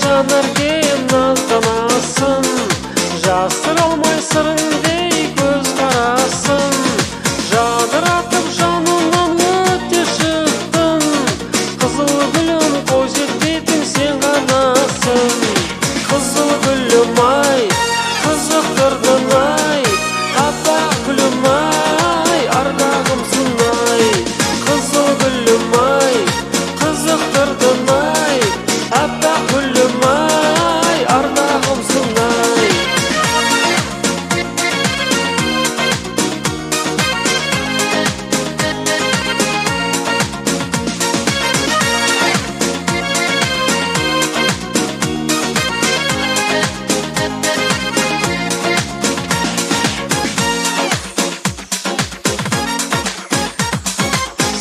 жанарге назданасың, жасыра алмай сырыңдей көз қарасың. Жадыратып жанымнан өте шықтың, қызыл гүлім қолжетпейтін сен ғанасың. Қызыл гүлім ай, қызықтырдың ай, аппақ гүлім ай, ардағымсың ай. Қызыл гүлім ай, қызықтырдың ай, аппақ гүлім ай, ардағымсың ай.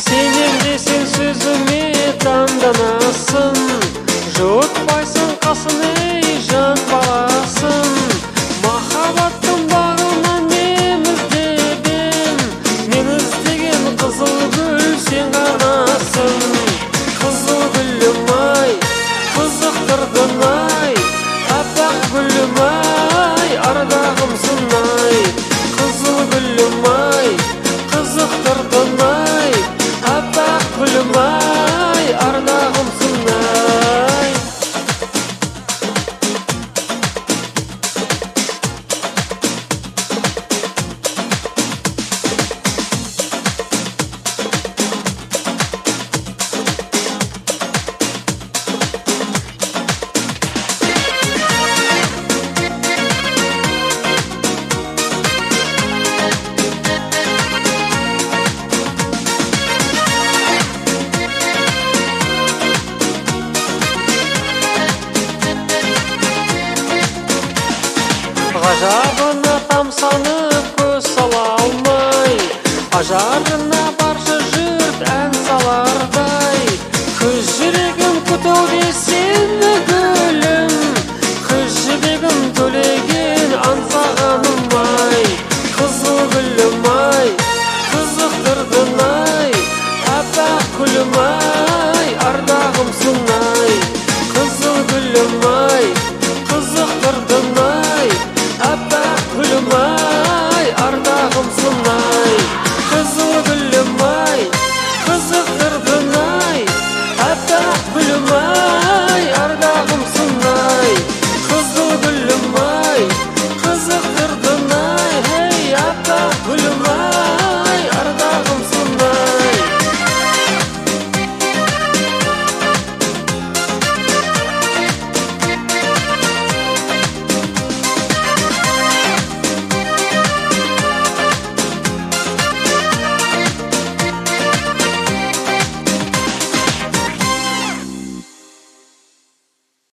Сенем десең сөзіме таңданасың, жұтпайсың қасын ей жан баласын. Махаббаттың бағынан мен іздеген, мен іздеген қызыл гүл сен ғанасың. Қызыл гүлім ай, қызықтырдың ай, аппақ гүлім ай, ардағымсың ай. Қызыл гүлім ай, қызықтырдың ай, аппақ гүлім ай, ардағымсың ай. Ғажабына тамсанып көз сала алмай, ажарына баршы жұрт ән салардай. Күз жүрегі